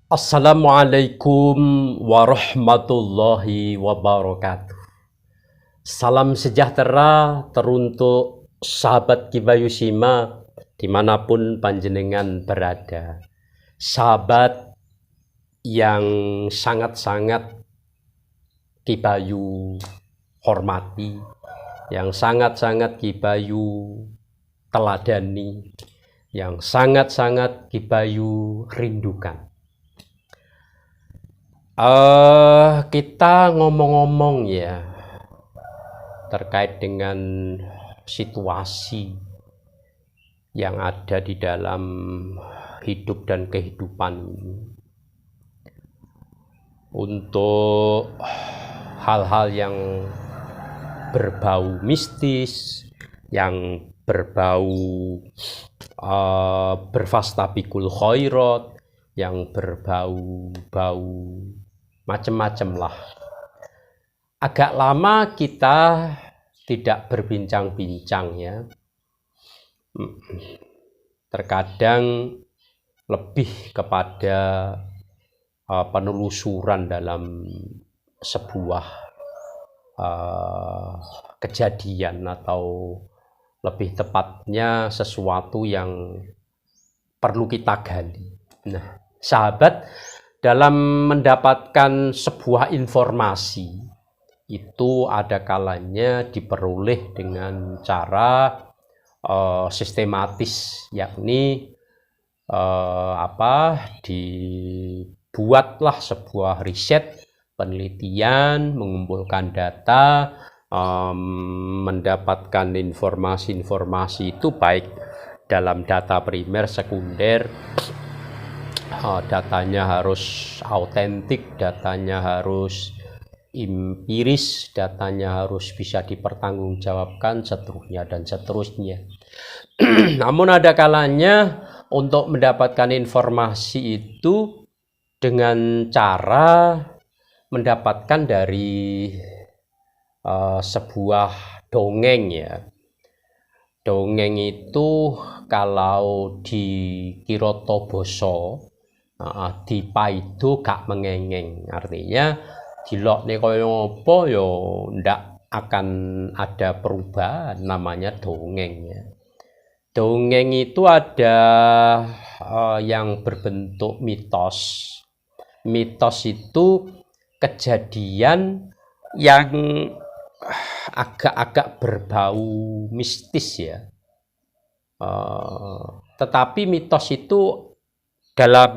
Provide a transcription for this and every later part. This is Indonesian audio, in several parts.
Assalamualaikum warahmatullahi wabarakatuh. Salam sejahtera teruntuk sahabat Kibayushima dimanapun panjenengan berada. Sahabat yang sangat-sangat Kibayu hormati, yang sangat-sangat Kibayu teladani, yang sangat-sangat Kibayu rindukan. Kita ngomong-ngomong ya terkait dengan situasi yang ada di dalam hidup dan kehidupan ini. Untuk hal-hal yang berbau mistis, yang berbau berfastabikul khairat, yang berbau-bau macam-macam lah. Agak lama kita tidak berbincang-bincang ya. Terkadang lebih kepada penelusuran dalam sebuah kejadian atau lebih tepatnya sesuatu yang perlu kita gali. Nah, sahabat, dalam mendapatkan sebuah informasi itu ada kalanya diperoleh dengan cara sistematis, yakni dibuatlah sebuah riset, penelitian, mengumpulkan data, mendapatkan informasi-informasi itu baik dalam data primer, sekunder. Datanya harus autentik, datanya harus empiris, datanya harus bisa dipertanggungjawabkan, seterusnya dan seterusnya. Namun ada kalanya untuk mendapatkan informasi itu dengan cara mendapatkan dari sebuah dongeng ya. Dongeng itu kalau di Kiroto Boso di paido gak mengengeng, artinya dilokne kaya apa ya ndak akan ada perubahan, namanya dongeng ya. Dongeng itu ada yang berbentuk mitos. Mitos itu kejadian yang agak-agak berbau mistis ya. Tetapi mitos itu dalam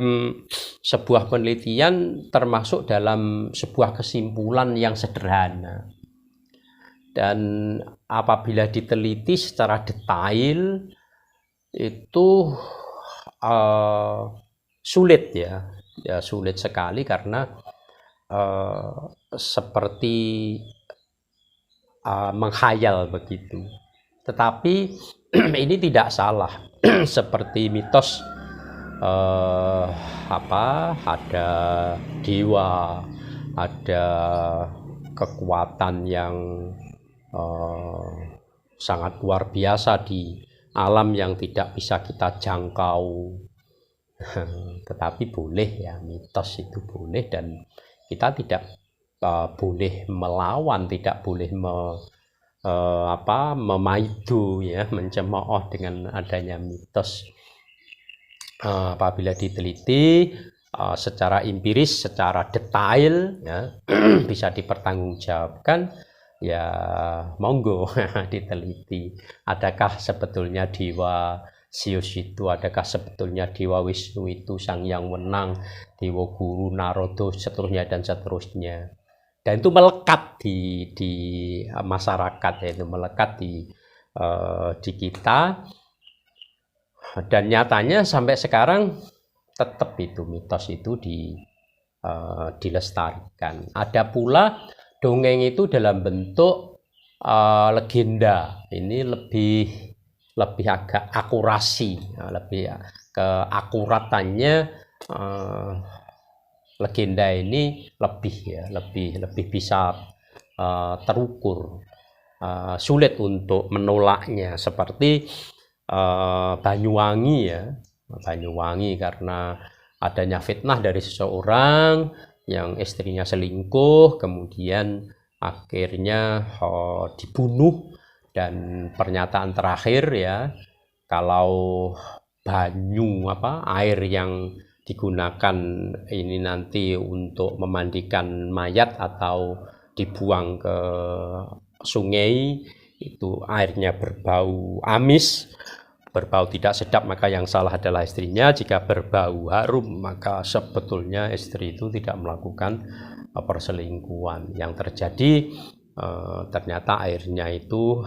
sebuah penelitian termasuk dalam sebuah kesimpulan yang sederhana. Dan apabila diteliti secara detail itu sulit ya. Ya sulit sekali karena seperti menghayal begitu. Tetapi ini tidak salah. Seperti mitos ada dewa, ada kekuatan yang sangat luar biasa di alam yang tidak bisa kita jangkau. Tetapi boleh ya, mitos itu boleh, dan kita tidak boleh melawan, tidak boleh memaido ya, mencemooh dengan adanya mitos. Apabila diteliti secara empiris, secara detail ya, bisa dipertanggungjawabkan ya, monggo diteliti. Adakah sebetulnya dewa Zeus itu, adakah sebetulnya dewa Wisnu itu sang yang menang, dewa guru Narada, seterusnya dan seterusnya. Dan itu melekat di masyarakat, yaitu melekat di kita. Dan nyatanya sampai sekarang tetap itu mitos itu dilestarikan. Ada pula dongeng itu dalam bentuk legenda. Ini lebih agak akurasi, lebih keakuratannya legenda ini lebih bisa terukur. Sulit untuk menolaknya, seperti Banyuwangi ya. Banyuwangi karena adanya fitnah dari seseorang yang istrinya selingkuh, kemudian akhirnya dibunuh, dan pernyataan terakhir ya, kalau air yang digunakan ini nanti untuk memandikan mayat atau dibuang ke sungai, itu airnya berbau amis, berbau tidak sedap, maka yang salah adalah istrinya. Jika berbau harum, maka sebetulnya istri itu tidak melakukan perselingkuhan. Yang terjadi ternyata airnya itu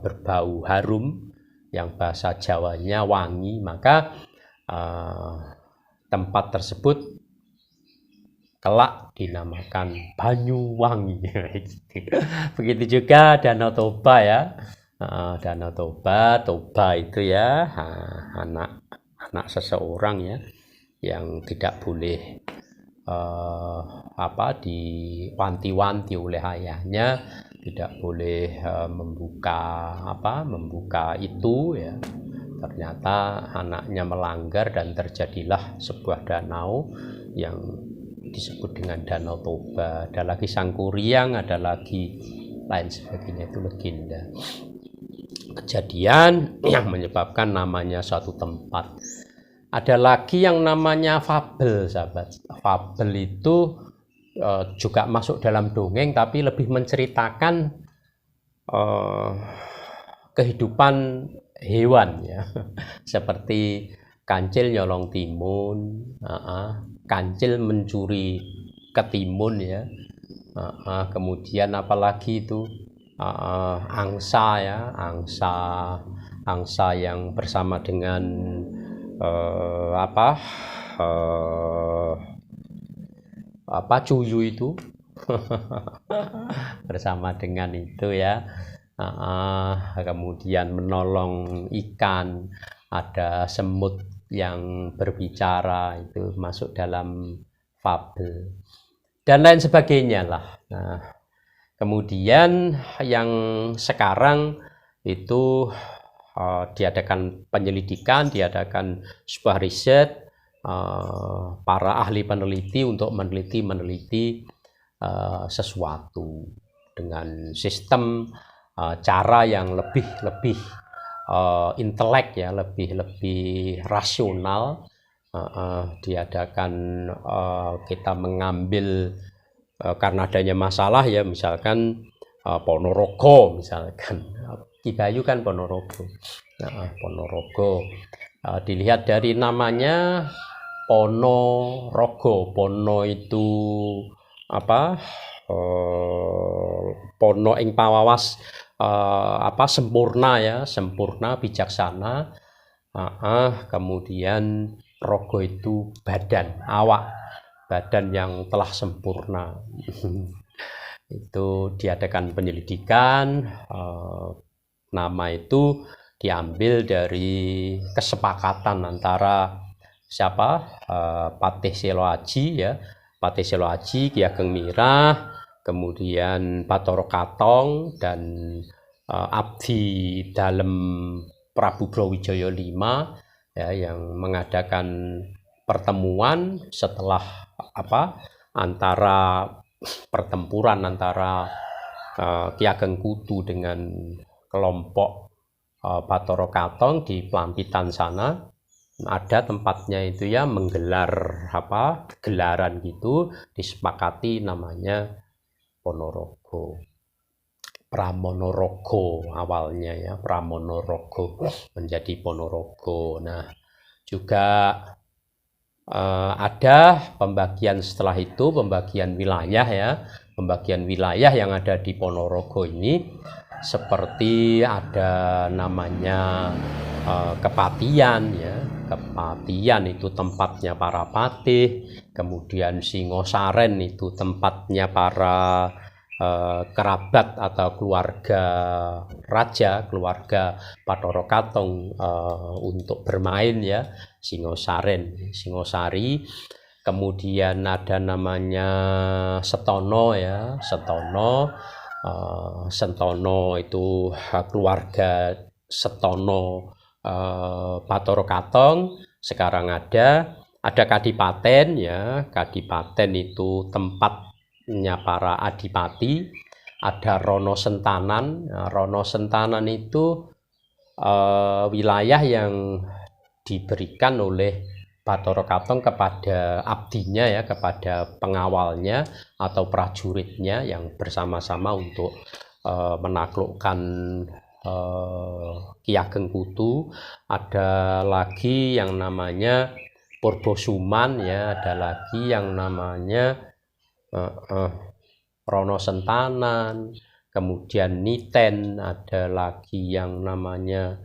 berbau harum, yang bahasa Jawanya wangi, maka tempat tersebut kelak dinamakan Banyuwangi. Begitu juga Danau Toba ya. Danau Toba, Toba itu ya anak seseorang ya, yang tidak boleh diwanti-wanti oleh ayahnya, tidak boleh membuka itu ya. Ternyata anaknya melanggar dan terjadilah sebuah danau yang disebut dengan Danau Toba. Ada lagi Sangkuriang, ada lagi lain sebagainya, itu legenda kejadian yang menyebabkan namanya suatu tempat. Ada lagi yang namanya fabel, sahabat. Fabel itu juga masuk dalam dongeng, tapi lebih menceritakan kehidupan hewan ya, seperti kancil nyolong timun, kancil mencuri ketimun ya, kemudian apalagi itu angsa ya, angsa yang bersama dengan cuyu itu bersama dengan itu ya, kemudian menolong ikan, ada semut yang berbicara, itu masuk dalam fabel dan lain sebagainya lah. Nah, kemudian yang sekarang itu diadakan penyelidikan, diadakan sebuah riset, para ahli peneliti untuk meneliti sesuatu dengan sistem cara yang lebih intelek ya, lebih rasional. Diadakan kita mengambil karena adanya masalah ya, misalkan Ponorogo, misalkan Ki Bayu kan Ponorogo. Ponorogo dilihat dari namanya Ponorogo. Pono itu pono ing pawawas, sempurna ya, sempurna, bijaksana. Kemudian rogo itu badan, awak, badan yang telah sempurna. Itu diadakan penyelidikan, nama itu diambil dari kesepakatan antara Patih Selo Aji ya, Patih Selo Aji, Ki Ageng Mirah, kemudian Bathara Katong, dan abdi dalem Prabu Brawijaya V ya, yang mengadakan pertemuan setelah antara pertempuran antara Ki Ageng Kutu dengan kelompok Bathara Katong di Pelampitan sana. Ada tempatnya itu ya, menggelar gelaran gitu, disepakati namanya Ponorogo. Pramonorogo awalnya ya, Pramonorogo menjadi Ponorogo. Nah, juga ada pembagian setelah itu, pembagian wilayah ya, pembagian wilayah yang ada di Ponorogo ini, seperti ada namanya Kepatian ya. Kepatian itu tempatnya para patih, kemudian Singosaren itu tempatnya para kerabat atau keluarga raja, keluarga Bathara Katong untuk bermain ya, Singosaren, Singosari. Kemudian ada namanya Setono ya, Setono. Sentono itu keluarga Setono Bathara Katong sekarang ada ada kadipaten ya, kadipaten itu tempatnya para adipati, ada Rono Sentanan. Nah, Rono Sentanan itu wilayah yang diberikan oleh Bathara Katong kepada abdinya ya, kepada pengawalnya atau prajuritnya yang bersama-sama untuk menaklukkan Ki Ageng Kutu. Ada lagi yang namanya Purbosuman ya, ada lagi yang namanya Rono Sentanan, kemudian Niten, ada lagi yang namanya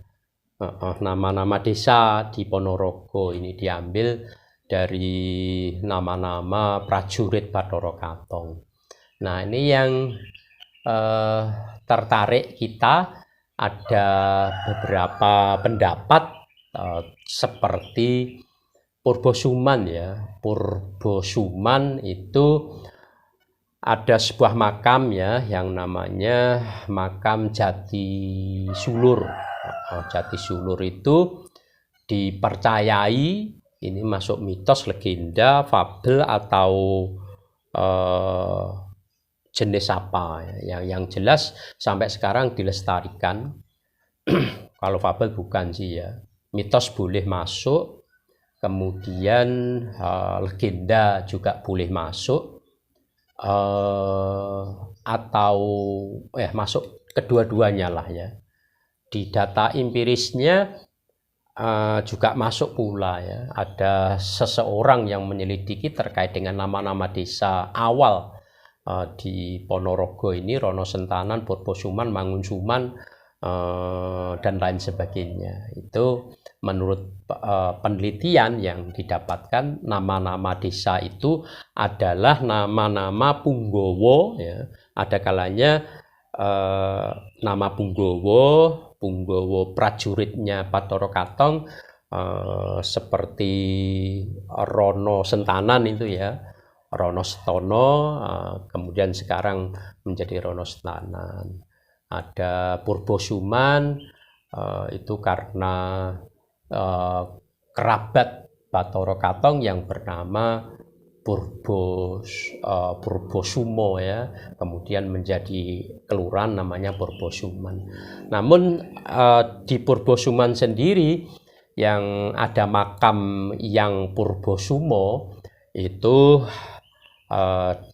nama-nama desa di Ponorogo ini diambil dari nama-nama prajurit Bathara Katong. Nah, ini yang tertarik kita, ada beberapa pendapat seperti Purbosuman ya. Purbosuman itu ada sebuah makam ya yang namanya makam Jati Sulur. Jati Sulur itu dipercayai, ini masuk mitos, legenda, fabel atau jenis apa ya, yang jelas sampai sekarang dilestarikan. Kalau fabel bukan sih ya, mitos boleh masuk, kemudian legenda juga boleh masuk, atau masuk kedua-duanya lah ya. Di data empirisnya juga masuk pula ya, ada seseorang yang menyelidiki terkait dengan nama-nama desa awal di Ponorogo ini, Rono Sentanan, Purbosuman, Mangunsuman, dan lain sebagainya. Itu menurut penelitian yang didapatkan, nama-nama desa itu adalah nama-nama punggawa ya. Ada kalanya nama punggawa prajuritnya Bathara Katong seperti Rono Sentanan itu ya, Rono Setono, kemudian sekarang menjadi Rono Sentanan. Ada Purbosuman, itu karena kerabat Bathara Katong yang bernama Purbosumo ya, kemudian menjadi kelurahan namanya Purbosuman. Namun di Purbosuman sendiri yang ada makam yang Purbosumo itu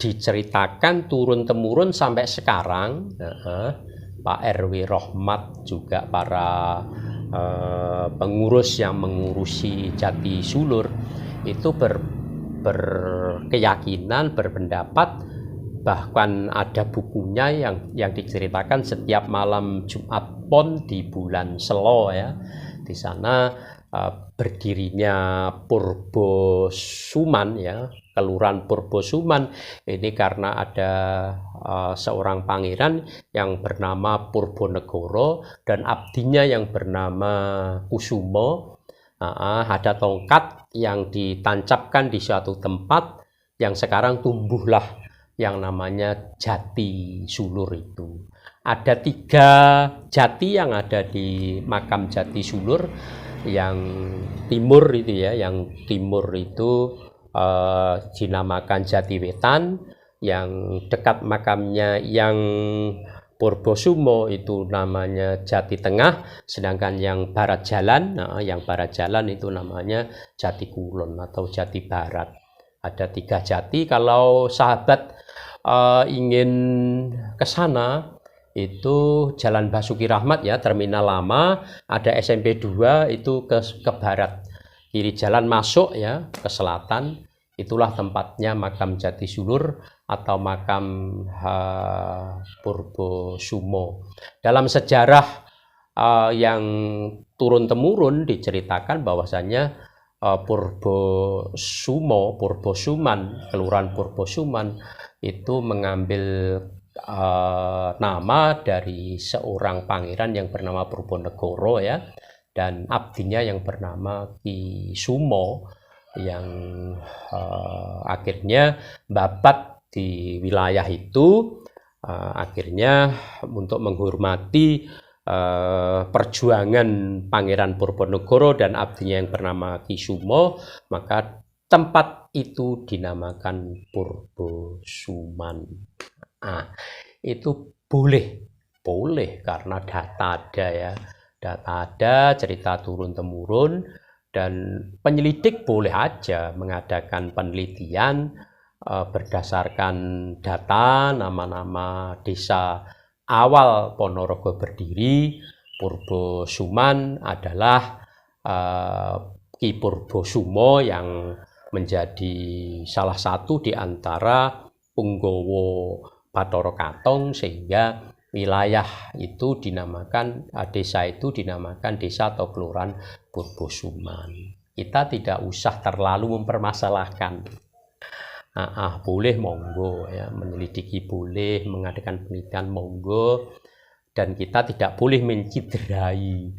diceritakan turun-temurun sampai sekarang. Pak RW Rohmat juga para pengurus yang mengurusi Jati Sulur itu berkeyakinan, berpendapat, bahkan ada bukunya yang diceritakan setiap malam Jumat Pon di bulan Selo ya, di sana berdirinya Purbosuman ya, kelurahan Purbosuman ini karena ada seorang pangeran yang bernama Purbonegoro dan abdinya yang bernama Kusumo. Ada tongkat yang ditancapkan di suatu tempat yang sekarang tumbuhlah yang namanya Jati Sulur itu. Ada 3 jati yang ada di makam Jati Sulur. Yang timur itu ya, yang timur itu dinamakan Jati Wetan, yang dekat makamnya yang Purbosumo itu namanya Jati Tengah, sedangkan yang barat jalan, yang barat jalan itu namanya Jati Kulon atau Jati Barat. Ada 3 jati. Kalau sahabat ingin ke sana itu Jalan Basuki Rahmat ya, terminal lama, ada SMP 2 itu ke barat, kiri jalan masuk ya ke selatan, itulah tempatnya makam Jati Sulur atau makam Purbosumo. Dalam sejarah yang turun-temurun diceritakan bahwasanya Purbosuman, kelurahan Purbosuman itu mengambil nama dari seorang pangeran yang bernama Purbonegoro ya, dan abdinya yang bernama Ki Sumo yang akhirnya babat di wilayah itu. Akhirnya untuk menghormati perjuangan Pangeran Purbonegoro dan abdinya yang bernama Ki Sumo, maka tempat itu dinamakan Purbosuman. Nah, itu boleh karena data ada ya, data ada, cerita turun temurun, dan penyelidik boleh aja mengadakan penelitian berdasarkan data nama-nama desa awal Ponorogo berdiri. Purbosuman adalah Ki Purbosumo yang menjadi salah satu di antara punggawa Bathara Katong, sehingga wilayah itu dinamakan, desa itu dinamakan desa atau kelurahan Purbosuman. Kita tidak usah terlalu mempermasalahkan. Boleh monggo ya, menyelidiki boleh, mengadakan penelitian monggo, dan kita tidak boleh menciderai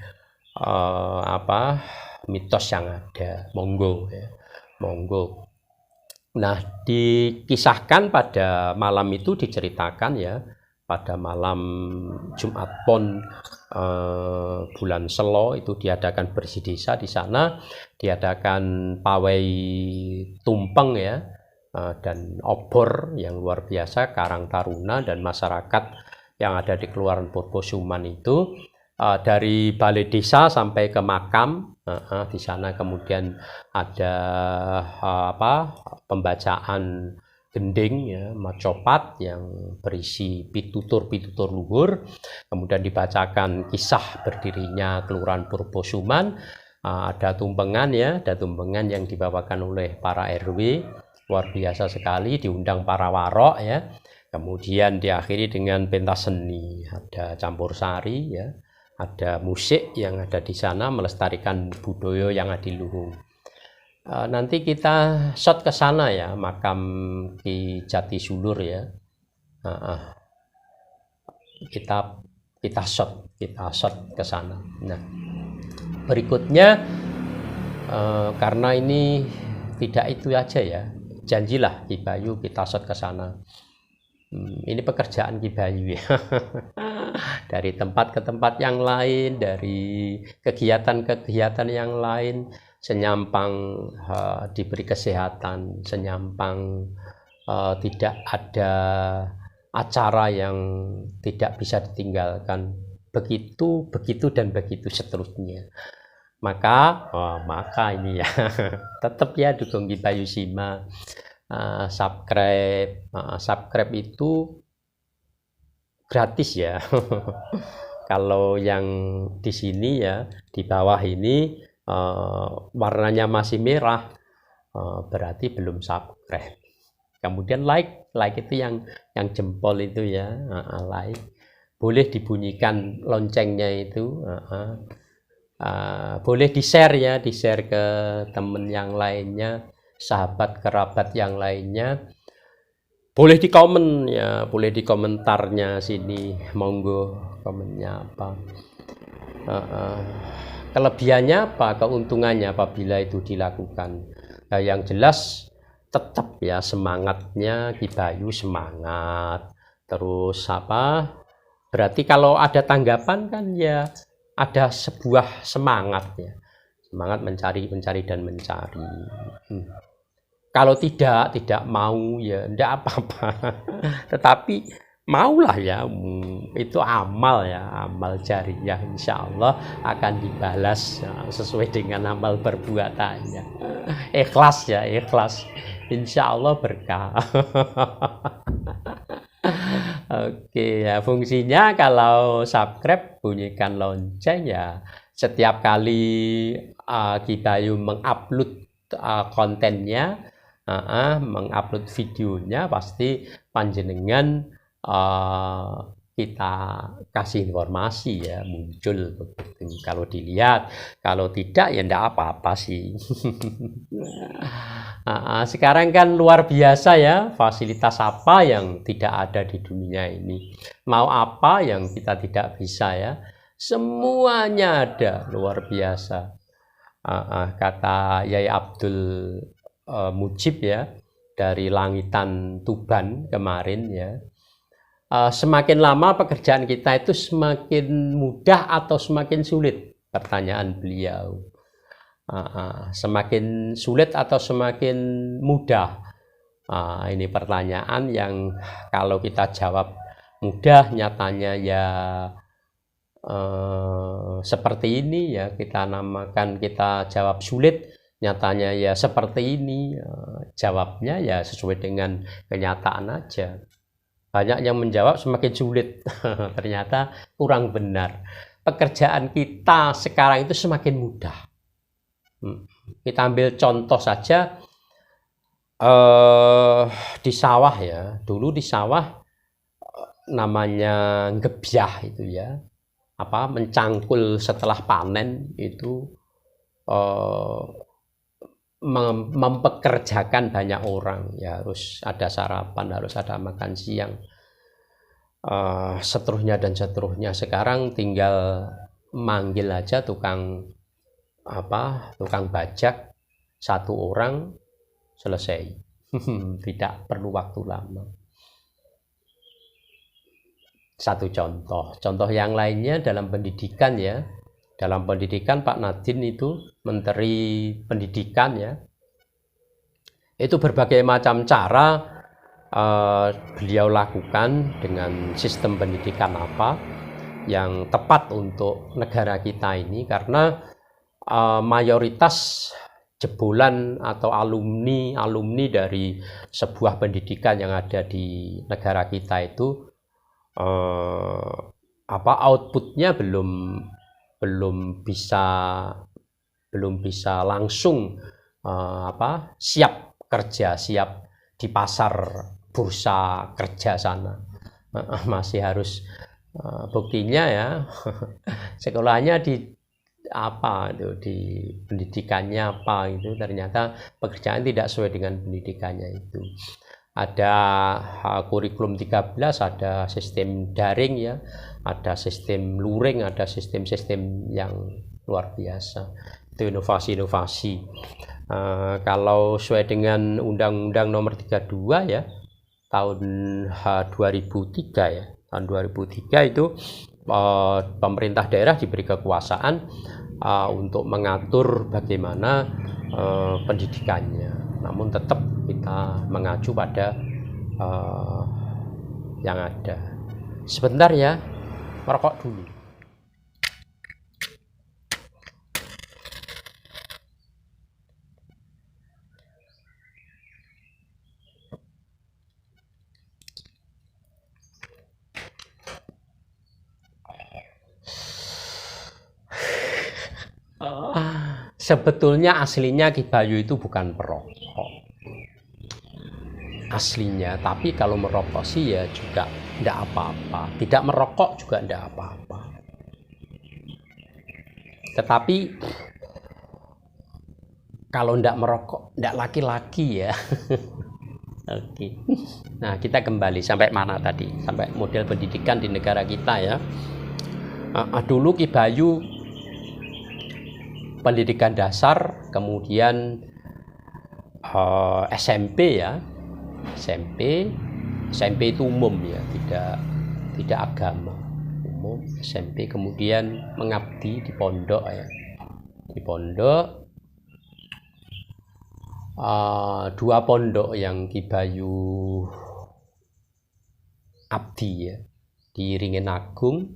mitos yang ada, monggo ya, monggo. Nah, dikisahkan pada malam itu, diceritakan ya, pada malam Jumat Pon bulan Selo itu diadakan bersih desa di sana, diadakan pawai tumpeng ya, dan obor yang luar biasa. Karang Taruna dan masyarakat yang ada di Kelurahan Purbosuman itu dari balai desa sampai ke makam. Di sana kemudian ada pembacaan gending ya, macopat yang berisi pitutur-pitutur luhur, kemudian dibacakan kisah berdirinya Kelurahan Purbosuman. Ada tumpengan ya, ada tumpengan yang dibawakan oleh para RW, luar biasa sekali, diundang para warok ya. Kemudian diakhiri dengan pentas seni, ada campur sari ya, ada musik yang ada di sana melestarikan budaya yang adiluhung. Nanti kita shot ke sana ya, makam Ki Jatisulur ya. Kita shot ke sana. Nah, berikutnya karena ini tidak itu aja ya, janjilah Ki Bayu kita shot ke sana. Ini pekerjaan Ki Bayu ya. Dari tempat ke tempat yang lain, dari kegiatan-kegiatan yang lain, senyampang diberi kesehatan, senyampang tidak ada acara yang tidak bisa ditinggalkan, begitu dan begitu seterusnya. Maka ini ya tetap ya dukung Ki Bayu Sima, subscribe itu gratis ya. Kalau yang di sini ya, di bawah ini warnanya masih merah, berarti belum subscribe. Kemudian like itu yang jempol itu ya, like. Boleh dibunyikan loncengnya itu, boleh di-share ya, di-share ke teman yang lainnya, sahabat kerabat yang lainnya. Boleh di komen ya, boleh di komentarnya sini, monggo komennya apa, kelebihannya apa, keuntungannya apabila itu dilakukan. Nah, yang jelas tetap ya semangatnya Ki Bayu semangat. Terus berarti kalau ada tanggapan kan ya ada sebuah semangat ya, semangat mencari dan mencari. Kalau tidak mau ya tidak apa-apa, tetapi maulah ya, itu amal ya, amal jariyah, insya Allah akan dibalas sesuai dengan amal perbuatannya. Ikhlas ya, ikhlas, insya Allah berkah. Oke ya, fungsinya kalau subscribe bunyikan lonceng ya, setiap kali Ki Bayu mengupload kontennya, mengupload videonya, pasti panjenengan kita kasih informasi ya, muncul begitu. Kalau dilihat, kalau tidak ya enggak apa-apa sih. Sekarang kan luar biasa ya, fasilitas apa yang tidak ada di dunia ini, mau apa yang kita tidak bisa ya, semuanya ada, luar biasa. Kata Yai Abdul Mujib ya, dari Langitan Tuban kemarin ya, semakin lama pekerjaan kita itu semakin mudah atau semakin sulit, pertanyaan beliau. Semakin sulit atau semakin mudah? Ini pertanyaan yang kalau kita jawab mudah, nyatanya ya seperti ini ya, kita jawab sulit, nyatanya ya seperti ini. Jawabnya ya sesuai dengan kenyataan aja. Banyak yang menjawab semakin sulit, ternyata kurang benar. Pekerjaan kita sekarang itu semakin mudah. Kita ambil contoh saja di sawah ya. Dulu di sawah namanya ngebyah itu ya, mencangkul setelah panen itu mempekerjakan banyak orang ya, harus ada sarapan, harus ada makan siang, seterusnya dan seterusnya. Sekarang tinggal manggil aja tukang bajak, satu orang selesai. Tidak perlu waktu lama. Satu contoh yang lainnya dalam pendidikan ya. Dalam pendidikan Pak Nadiem itu Menteri Pendidikan ya. Itu berbagai macam cara beliau lakukan dengan sistem pendidikan apa yang tepat untuk negara kita ini, karena mayoritas jebolan atau alumni dari sebuah pendidikan yang ada di negara kita itu outputnya belum bisa langsung siap kerja, siap di pasar bursa kerja sana. Masih harus buktinya ya sekolahnya di pendidikannya itu ternyata pekerjaan tidak sesuai dengan pendidikannya itu. Ada kurikulum 13, ada sistem daring ya, ada sistem luring, ada sistem-sistem yang luar biasa. Itu inovasi-inovasi. Kalau sesuai dengan Undang-Undang Nomor 32 ya, tahun 2003 ya, tahun 2003 itu pemerintah daerah diberi kekuasaan untuk mengatur bagaimana pendidikannya. Namun tetap kita mengacu pada yang ada. Sebentar ya, merokok dulu. Sebetulnya aslinya Ki Bayu itu bukan perokok aslinya, tapi kalau merokok sih ya juga tidak apa-apa, tidak merokok juga tidak apa-apa. Tetapi kalau tidak merokok tidak laki-laki ya. Oke. Nah, kita kembali sampai mana tadi? Sampai model pendidikan di negara kita ya. Dulu Ki Bayu pendidikan dasar, kemudian SMP ya. SMP itu umum ya, tidak agama, umum SMP. Kemudian mengabdi di pondok ya, di pondok, dua pondok yang Ki Bayu abdi ya, di Ringin Agung,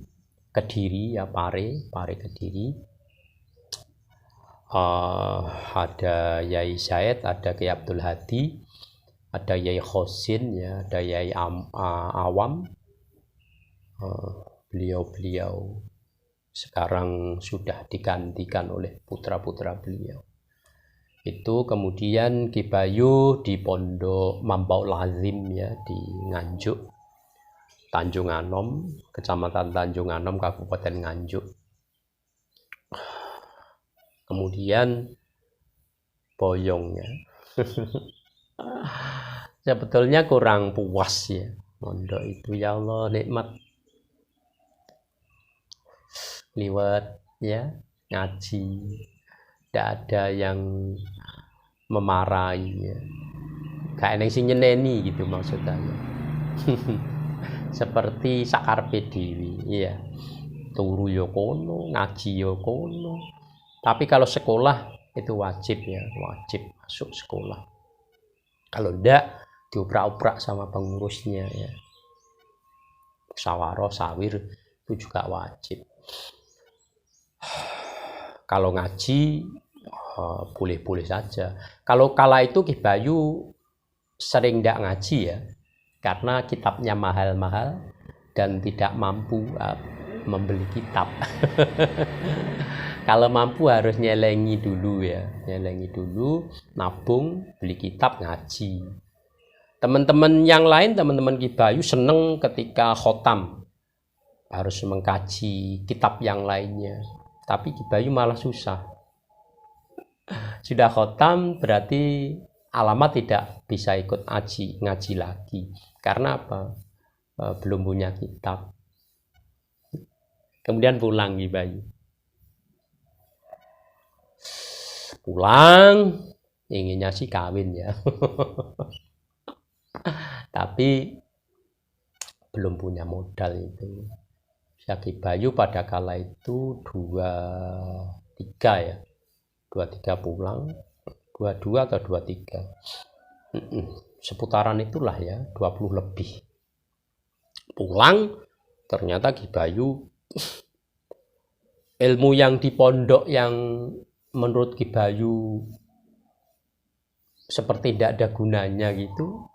Kediri ya, Pare Kediri. Ada Yai Said, ada Kiai Abdul Hadi, ada Yai Khosin ya, ada Yai Awam. Beliau sekarang sudah digantikan oleh putra-putra beliau. Itu kemudian Ki Bayu di Pondok Mambaul Azim ya, di Nganjuk, Tanjung Anom, Kecamatan Tanjung Anom, Kabupaten Nganjuk. Kemudian Boyong ya. Sebetulnya kurang puas ya mondok itu, ya Allah nikmat, liwat ya, ngaji, tidak ada yang memarahi ya, gak enak sing nyeneni gitu maksudnya. Seperti sakarpe dewi ya, turu yo kono, ngaji yo kono. Tapi kalau sekolah itu wajib ya, wajib masuk sekolah. Kalau enggak dioprak-oprak sama pengurusnya ya. Musyawarah, sawir itu juga wajib. Kalau ngaji boleh-boleh saja. Kalau kala itu Ki Bayu sering tidak ngaji ya, karena kitabnya mahal-mahal dan tidak mampu membeli kitab. Kalau mampu harus nyelengi dulu ya, nyelengi dulu, nabung, beli kitab, ngaji. Teman-teman yang lain, teman-teman Ki Bayu seneng ketika khotam, harus mengkaji kitab yang lainnya. Tapi Ki Bayu malah susah. Sudah khotam berarti alamat tidak bisa ikut ngaji lagi. Karena apa? Belum punya kitab. Kemudian pulang Ki Bayu. Pulang, inginnya sih kawin ya. Tapi belum punya modal itu. Ki Bayu pada kala itu 23 ya. 23 pulang, 22 atau 23. Seputaran itulah ya, 20 lebih. Pulang, ternyata Ki Bayu ilmu yang di pondok yang menurut Ki Bayu seperti tidak ada gunanya gitu,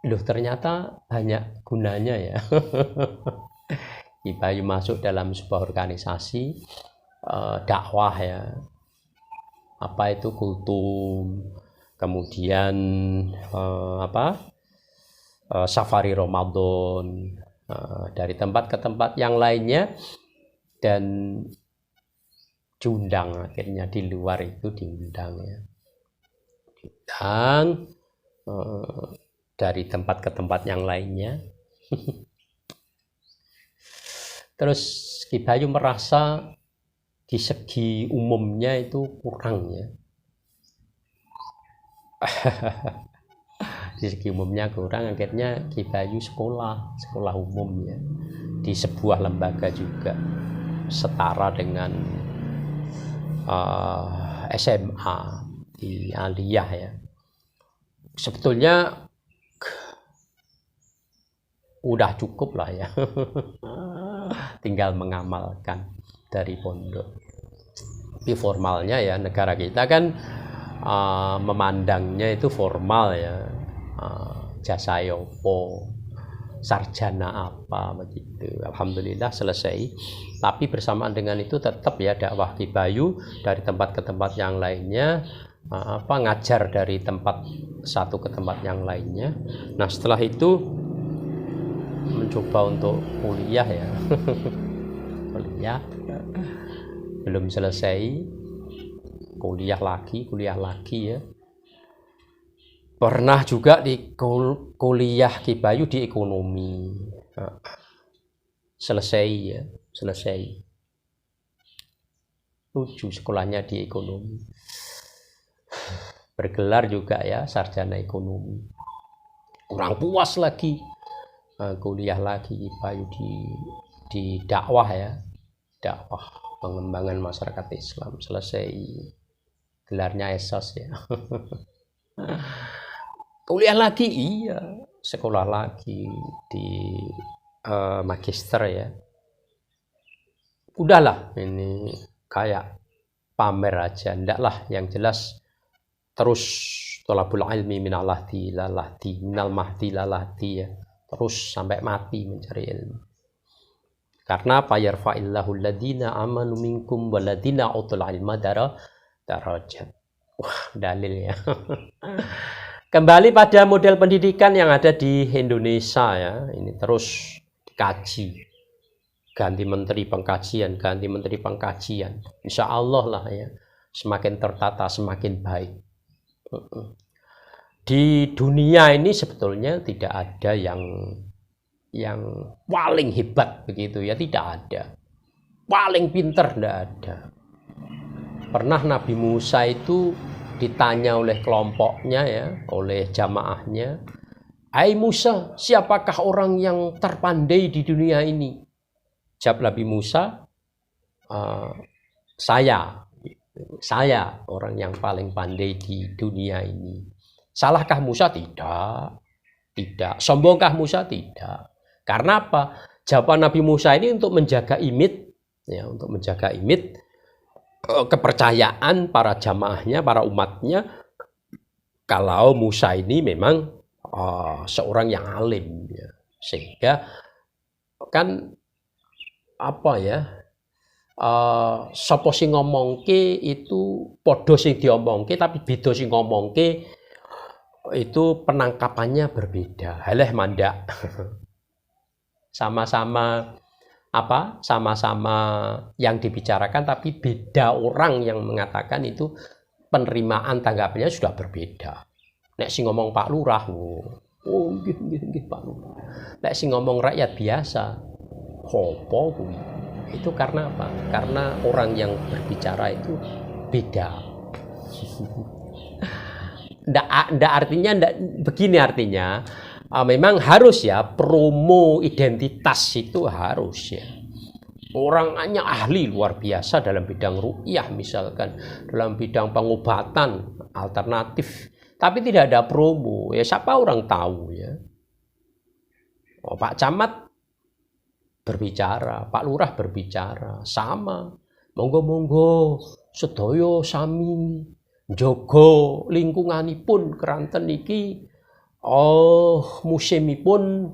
loh ternyata banyak gunanya ya. Ki Bayu masuk dalam sebuah organisasi dakwah ya, apa itu kultum, kemudian safari Ramadan, dari tempat ke tempat yang lainnya, dan diundang, akhirnya di luar itu diundang ya, diundang dari tempat ke tempat yang lainnya. Terus Ki Bayu merasa di segi umumnya itu kurang ya. Di segi umumnya kurang, akhirnya Ki Bayu sekolah umum ya, di sebuah lembaga juga setara dengan SMA di Aliyah ya. Sebetulnya udah cukup lah ya. Tinggal mengamalkan dari pondok. Tapi formalnya ya, negara kita kan memandangnya itu formal ya, jasa yopo, sarjana apa begitu. Alhamdulillah selesai. Tapi bersamaan dengan itu tetap ya dakwah Ki Bayu dari tempat ke tempat yang lainnya, ngajar dari tempat satu ke tempat yang lainnya. Nah setelah itu mencoba untuk kuliah ya. Kuliah belum selesai, kuliah lagi ya. Pernah juga di kuliah Ki Bayu di ekonomi, selesai. Lucu sekolahnya di ekonomi, bergelar juga ya sarjana ekonomi. Kurang puas lagi, kuliah lagi Ki Bayu di dakwah ya, dakwah pengembangan masyarakat Islam, selesai gelarnya esas ya. Kuliah lagi, iya, sekolah lagi di magister ya. Udahlah, ini kayak pamer aja, ndaklah, yang jelas terus thalabul ilmi minal lahdi lalahdi, minal mahdi lalahdi ya, terus sampai mati mencari ilmu. Karena apa? Yarfa'illahu alladhina amanu minkum waladhina utul ilma darajat. Wah, dalil ya. Kembali pada model pendidikan yang ada di Indonesia ya, ini terus dikaji. Ganti menteri pengkajian, insya Allah lah ya, semakin tertata, semakin baik. Di dunia ini sebetulnya tidak ada yang paling hebat begitu ya, tidak ada. Paling pinter tidak ada. Pernah Nabi Musa itu ditanya oleh kelompoknya ya, oleh jamaahnya, "Hai Musa, siapakah orang yang terpandai di dunia ini?" Jawab Nabi Musa, "Saya." Saya orang yang paling pandai di dunia ini. Salahkah Musa? Tidak. Tidak. Sombongkah Musa? Tidak. Karena apa? Jawaban Nabi Musa ini untuk menjaga image, ya, untuk menjaga image kepercayaan para jamaahnya, para umatnya, kalau Musa ini memang seorang yang alim, ya. Sehingga kan apa ya? Sapa sing ngomongke itu padha sing diomongke, tapi beda sing ngomongke itu penangkapannya berbeda. Haleh mandak. Sama-sama apa? Sama-sama yang dibicarakan, tapi beda orang yang mengatakan itu, penerimaan tanggapannya sudah berbeda. Nek sing ngomong Pak Lurah, oh nggih Pak Lurah. Nek sing ngomong rakyat biasa, hopo kuwi. Itu karena apa? Karena orang yang berbicara itu beda. Ndak artinya begini artinya, memang harus ya promo identitas itu harus ya. Orangnya ahli luar biasa dalam bidang ruqyah misalkan, dalam bidang pengobatan alternatif, tapi tidak ada promo. Ya siapa orang tahu ya. Oh, Pak Camat berbicara, Pak Lurah berbicara, sama. Monggo-monggo sedaya sami njaga lingkunganipun keranten iki. Musimipun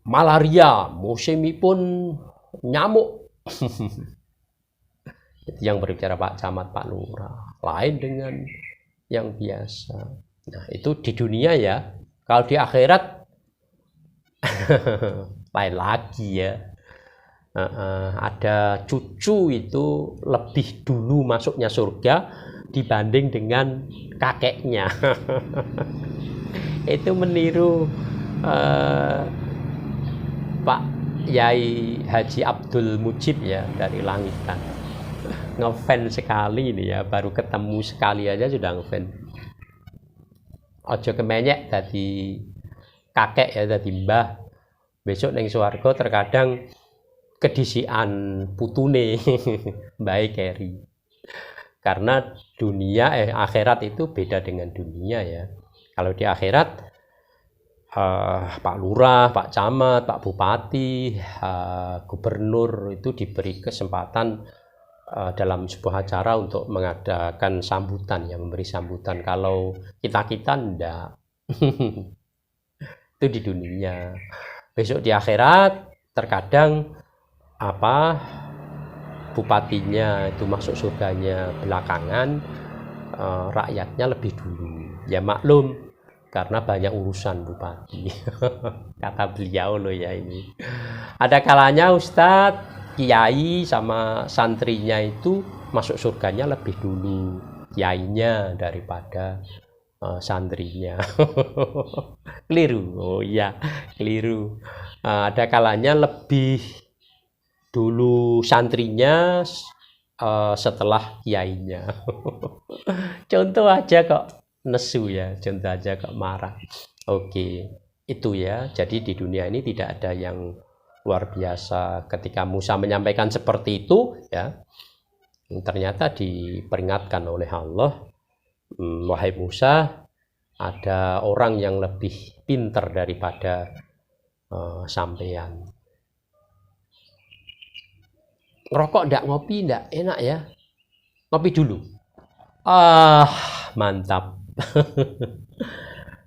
malaria, musimipun nyamuk. Itu yang berbicara Pak Camat, Pak Lurah. Lain dengan yang biasa. Nah, itu di dunia ya. Kalau di akhirat lain lagi ya. Ada cucu itu lebih dulu masuknya surga dibanding dengan kakeknya. Itu meniru Pak Yai Haji Abdul Mujib ya, dari Langitan. Ngefans sekali ini ya, baru ketemu sekali aja sudah ngefans. Ojo kemenyek tadi kakek ya, tadi mbah. Besok neng swarga terkadang kedisian putune baik Keri. Karena dunia akhirat itu beda dengan dunia ya. Kalau di akhirat Pak Lurah, Pak Camat, Pak Bupati, Gubernur itu diberi kesempatan dalam sebuah acara untuk mengadakan sambutan, yang memberi sambutan. Kalau kita enggak. Itu di dunia. Besok di akhirat terkadang bupatinya itu masuk surganya belakangan, rakyatnya lebih dulu. Ya maklum, karena banyak urusan bupati. Kata beliau loh ya ini. Ada kalanya Ustadz, kiai sama santrinya itu masuk surganya lebih dulu, kiainya daripada santrinya. Keliru. Oh iya, keliru. Ada kalanya lebih dulu santrinya setelah kiainya. Contoh aja kok nesu ya, contoh aja kok marah. Oke, itu ya. Jadi di dunia ini tidak ada yang luar biasa. Ketika Musa menyampaikan seperti itu ya, ternyata diperingatkan oleh Allah, wahai Musa, ada orang yang lebih pintar daripada sampean. Ngerokok ndak, ngopi ndak, enak ya. Ngopi dulu. Mantap.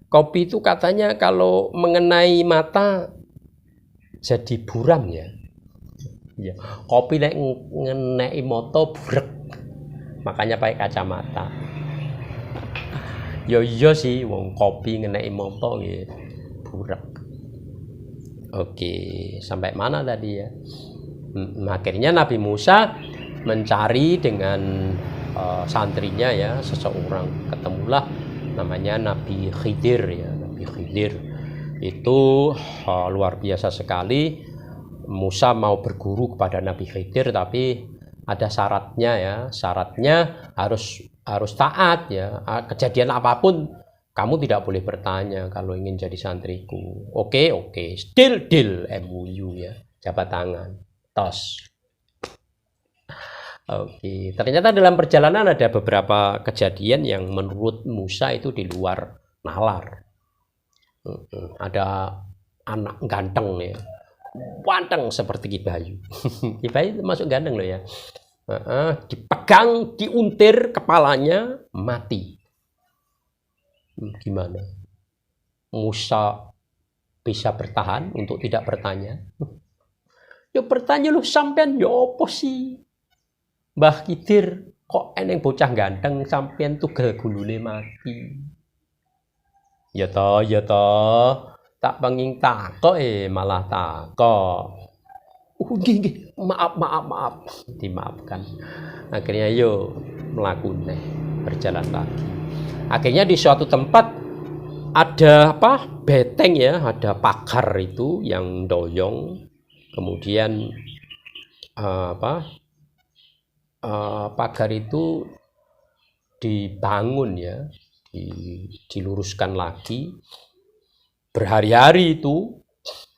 Kopi itu katanya kalau mengenai mata jadi buram ya. Ya. Kopi nek ngenai moto burek. Makanya pakai kacamata. Yo iya sih, wong kopi ngenai moto gitu, burak. Oke, sampai mana tadi ya? Akhirnya Nabi Musa mencari dengan santrinya ya, seseorang, ketemulah namanya Nabi Khidir ya. Nabi Khidir itu luar biasa sekali. Musa mau berguru kepada Nabi Khidir, tapi ada syaratnya ya. Syaratnya harus taat ya. Kejadian apapun kamu tidak boleh bertanya kalau ingin jadi santriku. Oke, deal MOU ya, jabat tangan, tos. Oke, ternyata dalam perjalanan ada beberapa kejadian yang menurut Musa itu di luar nalar. Ada anak ganteng ya, ganteng seperti Ki Bayu. Ki Bayu masuk ganteng loh ya. Dipegang, diuntir kepalanya, mati. Gimana? Musa bisa bertahan untuk tidak bertanya? Ya bertanya loh, sampean ya apa sih? Mbah Kidir kok eneng bocah ganteng sampean tugel gulune mati. Ya toh. Tak penging takok malah takok. Nggih, maaf. Dimaafkan. Akhirnya yo melakukan berjalan lagi. Akhirnya di suatu tempat ada beteng ya, ada pagar itu yang doyong. Kemudian pagar itu dibangun ya, diluruskan lagi. Berhari-hari itu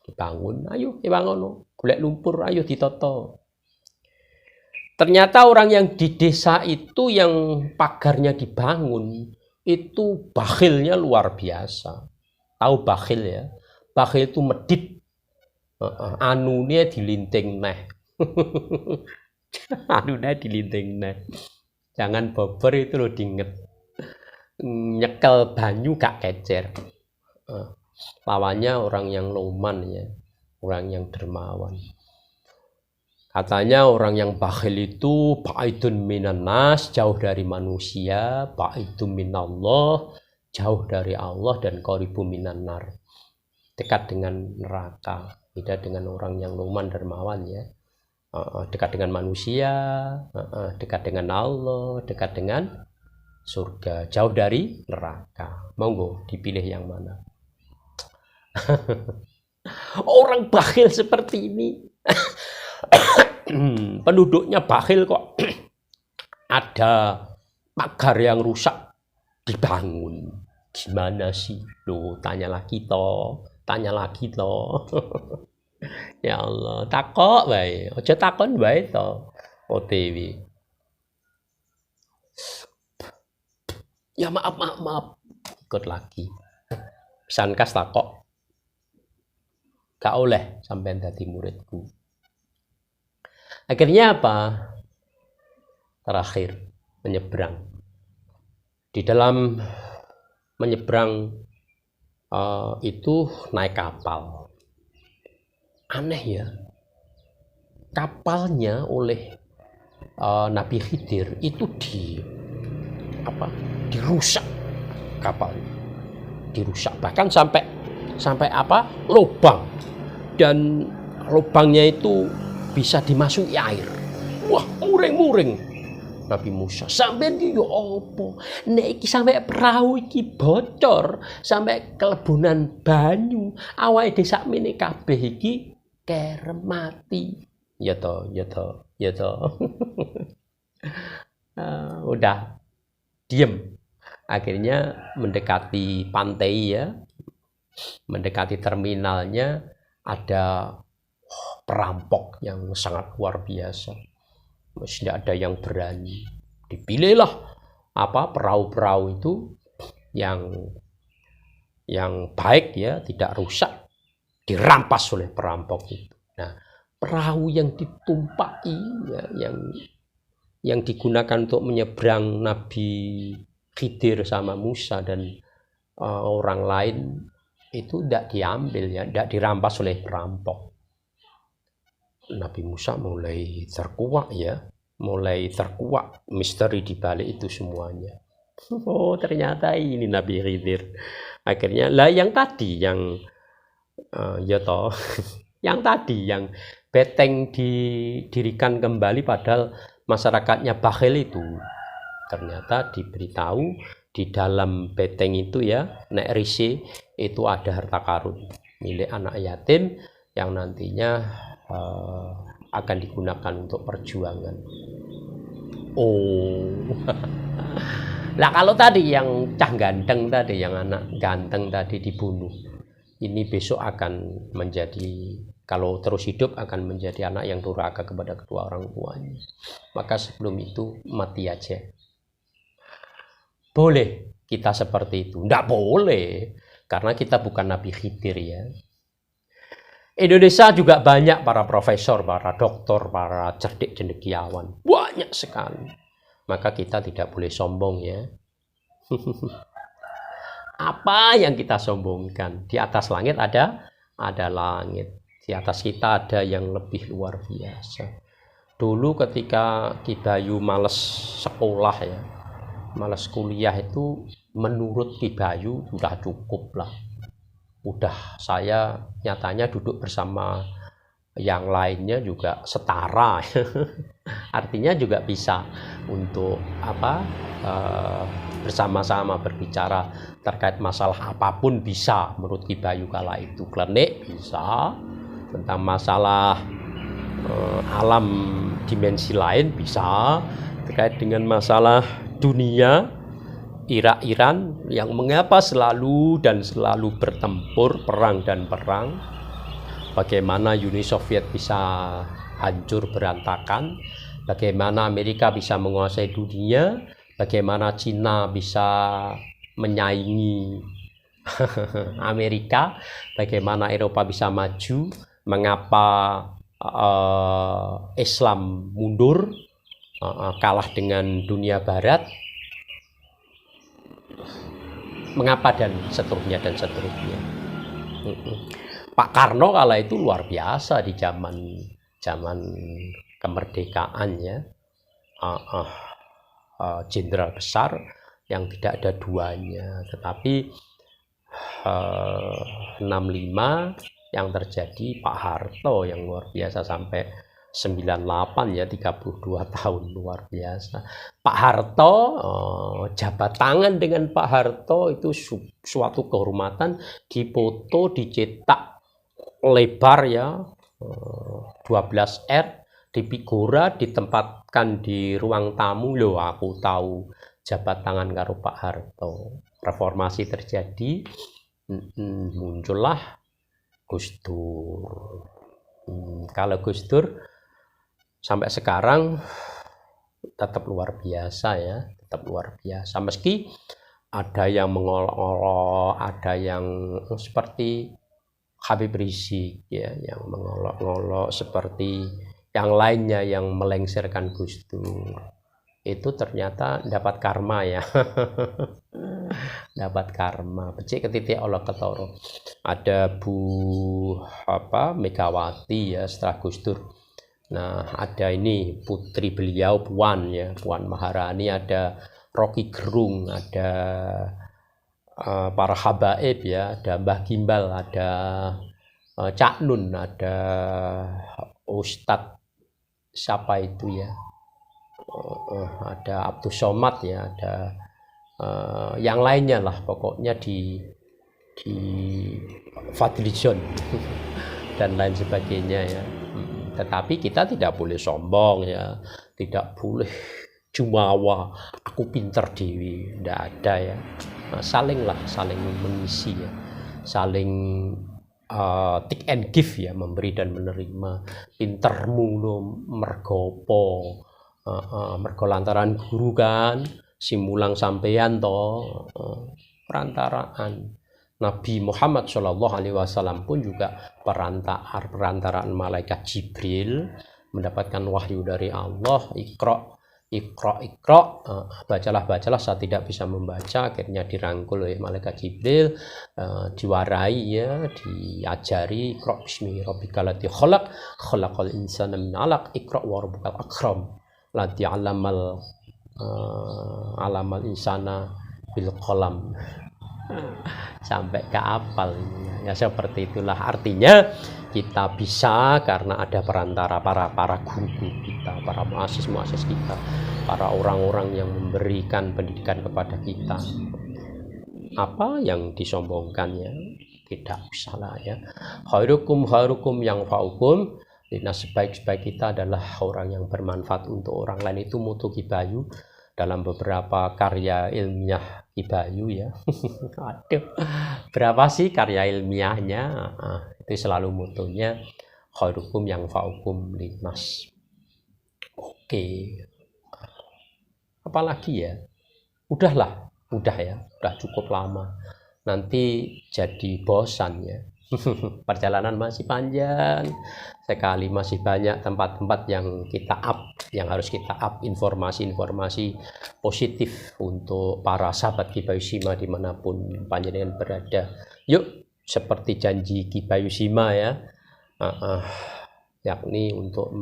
dibangun, ayo dibangun, golek lumpur, ayo ditoto. Ternyata orang yang di desa itu yang pagarnya dibangun itu bakhilnya luar biasa. Tahu bakhil ya? Bakhil itu medit. Anunya dilinting neh. Anunya dilinting neh. Jangan bober itu lo diinget. Nyekel banyu gak kecer. Lawannya orang yang loman ya, orang yang dermawan. Katanya orang yang bakhil itu ba'idun minan nas, jauh dari manusia, ba'idun minallah, jauh dari Allah, dan qaribu minan nar, dekat dengan neraka. Beda dengan orang yang loman dermawan ya, dekat dengan manusia, dekat dengan Allah, dekat dengan surga, jauh dari neraka. Monggo dipilih yang mana? Orang bakhil seperti ini. Penduduknya bakhil kok. Ada pagar yang rusak dibangun. Gimana sih? Loh, tanya lagi toh. Ya Allah, takok bae. Aja takon bae toh. OTW. Ya maaf. Ikut lagi. Sankas takok. Gak oleh sampean dadi muridku. Akhirnya apa? Terakhir menyeberang. Di dalam menyeberang itu naik kapal. Aneh ya. Kapalnya oleh Nabi Khidir itu dirusak kapal. Dirusak bahkan sampai lubang, dan lubangnya itu bisa dimasuki air. Wah, muring Nabi Musa. Sampai iki yo apa? Nek iki sampai perahu iki bocor, sampai kelebunan banyu, awake dhewe sakmene kabeh iki kerem mati. Ya toh. Udah diem. Akhirnya mendekati pantai ya. Mendekati terminalnya ada perampok yang sangat luar biasa. Tidak ada yang berani. Dipilihlah perahu-perahu itu yang baik ya, tidak rusak, dirampas oleh perampok itu. Nah, perahu yang ditumpaki ya, yang digunakan untuk menyeberang Nabi Khidir sama Musa dan orang lain itu tidak diambil ya, tidak dirampas oleh perampok. Nabi Musa mulai terkuak misteri di balik itu semuanya. Oh, ternyata ini Nabi Khidir. Akhirnya yang tadi yang yang beteng didirikan kembali padahal masyarakatnya bakhil itu, ternyata diberitahu di dalam beteng itu ya, nek rise itu ada harta karun milik anak yatim yang nantinya akan digunakan untuk perjuangan. Oh. Nah, kalau tadi yang cah ganteng tadi, yang anak ganteng tadi dibunuh, ini besok akan menjadi Kalau terus hidup akan menjadi anak yang durhaka kepada kedua orang tuanya. Maka sebelum itu mati aja. Boleh kita seperti itu? Tidak boleh, karena kita bukan Nabi Khidir ya. Indonesia juga banyak para profesor, para doktor, para cerdik cendekiawan. Banyak sekali. Maka kita tidak boleh sombong ya. Apa yang kita sombongkan? Di atas langit ada langit. Di atas kita ada yang lebih luar biasa. Dulu ketika Ki Bayu males sekolah ya, males kuliah itu, menurut Ki Bayu sudah cukup lah. Udah saya nyatanya duduk bersama yang lainnya juga setara. Artinya juga bisa untuk bersama-sama berbicara terkait masalah apapun bisa menurut Ki Bayu kala itu. Klenik bisa, tentang masalah alam dimensi lain bisa, terkait dengan masalah dunia Irak-Iran yang mengapa selalu bertempur, perang dan perang, bagaimana Uni Soviet bisa hancur berantakan, bagaimana Amerika bisa menguasai dunia, bagaimana Cina bisa menyaingi Amerika, bagaimana Eropa bisa maju, mengapa Islam mundur, kalah dengan dunia Barat, mengapa dan seterusnya. Pak Karno kala itu luar biasa di zaman kemerdekaan ya, jenderal besar yang tidak ada duanya. Tetapi 65 yang terjadi Pak Harto yang luar biasa sampai 98 ya, 32 tahun, luar biasa. Pak Harto, jabat tangan dengan Pak Harto itu suatu kehormatan, dipoto, dicetak lebar ya, 12R, di Figura, ditempatkan di ruang tamu. Loh, aku tahu jabat tangan karo Pak Harto. Reformasi terjadi, muncullah Gus Dur. Kalau Gus Dur sampai sekarang tetap luar biasa ya, tetap luar biasa. Meski ada yang mengolok-olok, ada yang seperti Habib Rizik ya, yang mengolok-olok, seperti yang lainnya yang melengsarkan Gus Dur. Itu ternyata dapat karma ya. Dapat karma, becik ketitik Allah ketoro. Ada Megawati ya setelah Gus Dur. Nah, ada ini putri beliau Puan ya, Puan Maharani, ada Rocky Gerung, ada para habaib ya, ada Mbah Gimbal, ada Cak Nun, ada Ustadz siapa itu ya, ada Abdus Somad ya, ada yang lainnya lah, pokoknya di Fadlizon dan lain sebagainya ya. Tetapi kita tidak boleh sombong ya, tidak boleh jumawa, aku pinter dewi, tidak ada ya. Nah, saling mengisi ya, saling take and give ya, memberi dan menerima. Pintermu lo mergopo, mergo lantaran guru kan, simulang sampeyan to, perantaraan. Nabi Muhammad SAW pun juga perantaraan malaikat Jibril mendapatkan wahyu dari Allah, Iqra, bacalah, saya tidak bisa membaca, akhirnya dirangkul oleh malaikat Jibril, diwarai ya, diajari, Iqra bismi rabbikal ladzi khalaq, khalaqal insana min 'alaq, Iqra wa rabbukal akram, ladzi 'allamal insana bil qalam. Sampai ke apal ya, seperti itulah. Artinya kita bisa karena ada perantara para guru kita, para muassis kita, para orang-orang yang memberikan pendidikan kepada kita. Apa yang disombongkannya tidak usah lah ya. Khairukum yang faukum. Nah, sebaik-baik kita adalah orang yang bermanfaat untuk orang lain. Itu moto Ki Bayu dalam beberapa karya ilmiah Ki Bayu ya. Aduh, berapa sih karya ilmiahnya? Itu selalu motonya khairukum yang fa'ukum linnas. Oke, apalagi ya, udah ya, udah cukup lama, nanti jadi bosan ya. Perjalanan masih panjang sekali, masih banyak tempat-tempat yang harus kita up informasi-informasi positif untuk para sahabat Ki Bayu Shima dimanapun panjenengan berada. Yuk, seperti janji Ki Bayu Shima ya, yakni untuk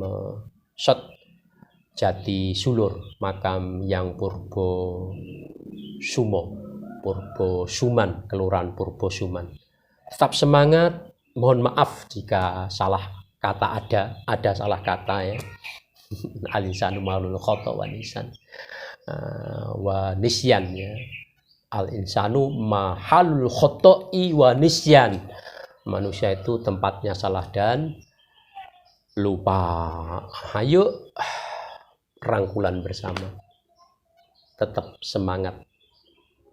shot Jati Sulur, makam yang Purbo Suman, Kelurahan Purbo Suman. Tetap semangat, mohon maaf jika salah kata ada salah kata ya. Al-insanu ma'lul khata wa nisyan ya. Al-insanu mahalul khoto'i wa nisyan. Manusia itu tempatnya salah dan lupa. Ayo rangkulan bersama, tetap semangat.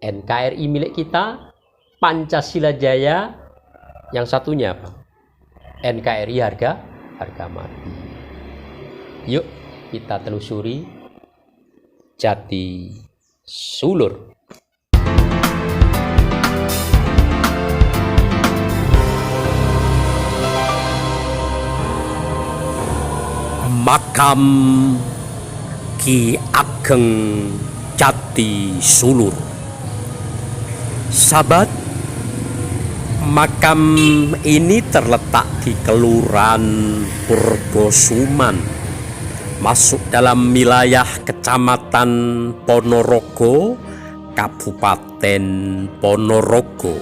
NKRI milik kita, Pancasila Jaya. Yang satunya apa? NKRI harga mati. Yuk kita telusuri Jati Sulur. Makam Ki Ageng Jati Sulur. Sahabat, makam ini terletak di Kelurahan Purbo Suman, masuk dalam wilayah Kecamatan Ponorogo, Kabupaten Ponorogo.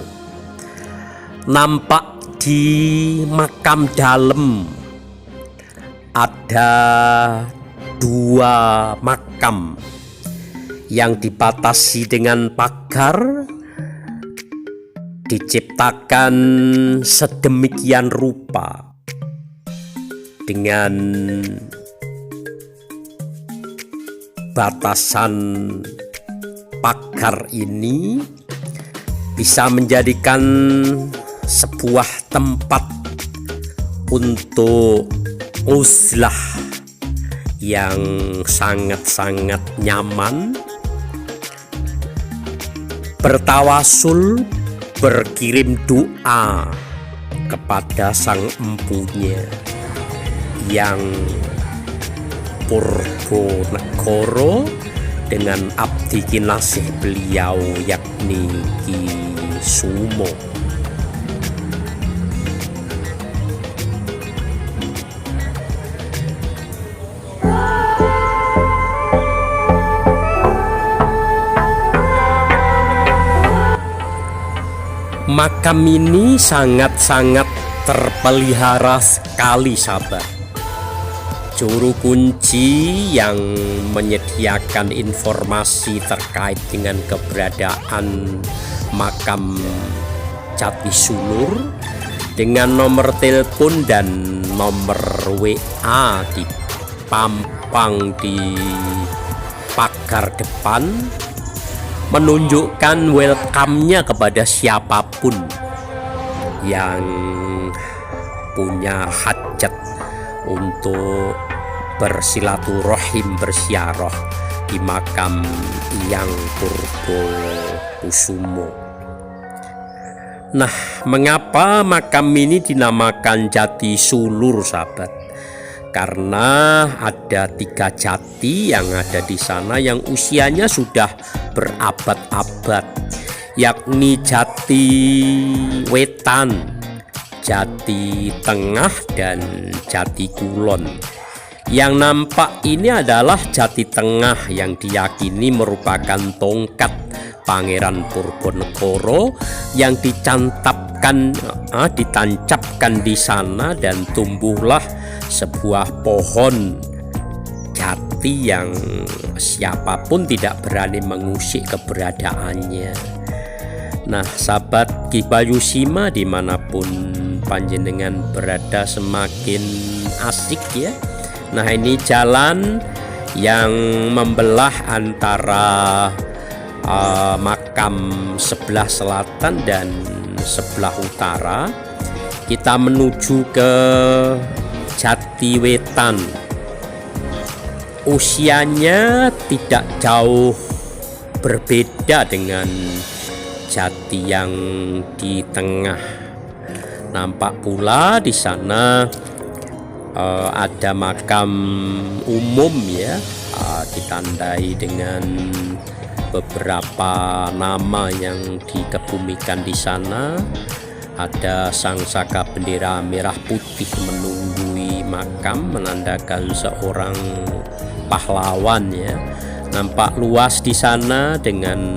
Nampak di makam dalam ada 2 makam yang dibatasi dengan pagar, diciptakan sedemikian rupa dengan batasan pagar ini bisa menjadikan sebuah tempat untuk uzlah yang sangat-sangat nyaman, bertawasul, berkirim doa kepada sang empunya yang Purbo Negoro dengan abdi kinasih beliau yakni Ki Sumo. Makam ini sangat-sangat terpelihara sekali sahabat. Juru kunci yang menyediakan informasi terkait dengan keberadaan makam Jati Sulur dengan nomor telepon dan nomor WA dipampang di pagar depan, menunjukkan welcome-nya kepada siapapun yang punya hajat untuk bersilaturahim, bersiarah di makam yang Purbo Kusumo. Nah, mengapa makam ini dinamakan Jati Sulur sahabat? Karena ada 3 jati yang ada di sana yang usianya sudah berabad-abad, yakni Jati Wetan, Jati Tengah, dan Jati Kulon. Yang nampak ini adalah Jati Tengah yang diyakini merupakan tongkat Pangeran Purbo yang ditancapkan di sana, dan tumbuhlah sebuah pohon jati yang siapapun tidak berani mengusik keberadaannya. Nah, sahabat Ki Bayu Shima dimanapun panjenengan berada, semakin asik ya. Nah, ini jalan yang membelah antara makam sebelah selatan dan sebelah utara. Kita menuju ke Jati Wetan. Usianya tidak jauh berbeda dengan jati yang di tengah. Nampak pula di sana ada makam umum ya, ditandai dengan beberapa nama yang dikebumikan di sana. Ada sang saka bendera merah putih menunggui makam, menandakan seorang pahlawan ya. Nampak luas di sana dengan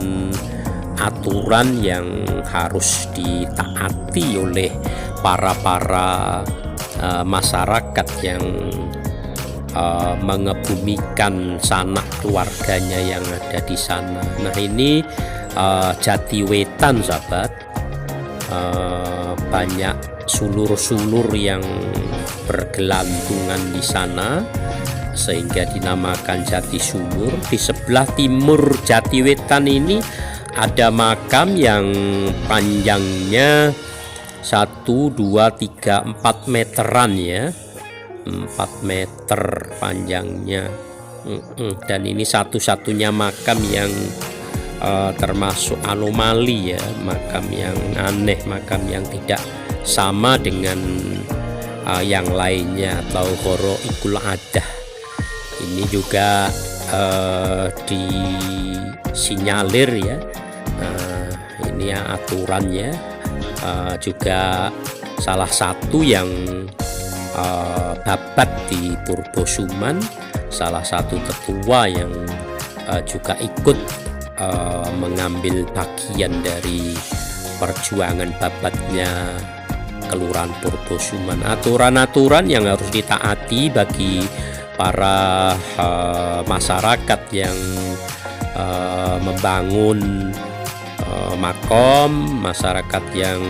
aturan yang harus ditaati oleh para masyarakat yang mengebumikan sanak keluarganya yang ada di sana. Nah ini Jati Wetan sahabat. Banyak sulur-sulur yang bergelantungan di sana sehingga dinamakan Jati Sulur. Di sebelah timur Jati Wetan ini ada makam yang panjangnya 1, 2, 3, 4 meteran ya, 4 meter panjangnya. Dan ini satu-satunya makam yang termasuk anomali ya, makam yang aneh, makam yang tidak sama dengan yang lainnya atau gharaibul adah. Ini juga disinyalir ya, ini ya aturannya. Juga salah satu yang babat di Purbosuman, salah satu tetua yang juga ikut mengambil bagian dari perjuangan babatnya Kelurahan Purbosuman. Aturan-aturan yang harus ditaati bagi para masyarakat yang membangun makom, masyarakat yang.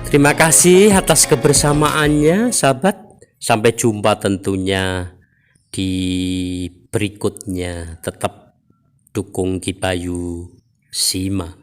Terima kasih atas kebersamaannya sahabat. Sampai jumpa tentunya di berikutnya. Tetap dukung Ki Bayu Sima.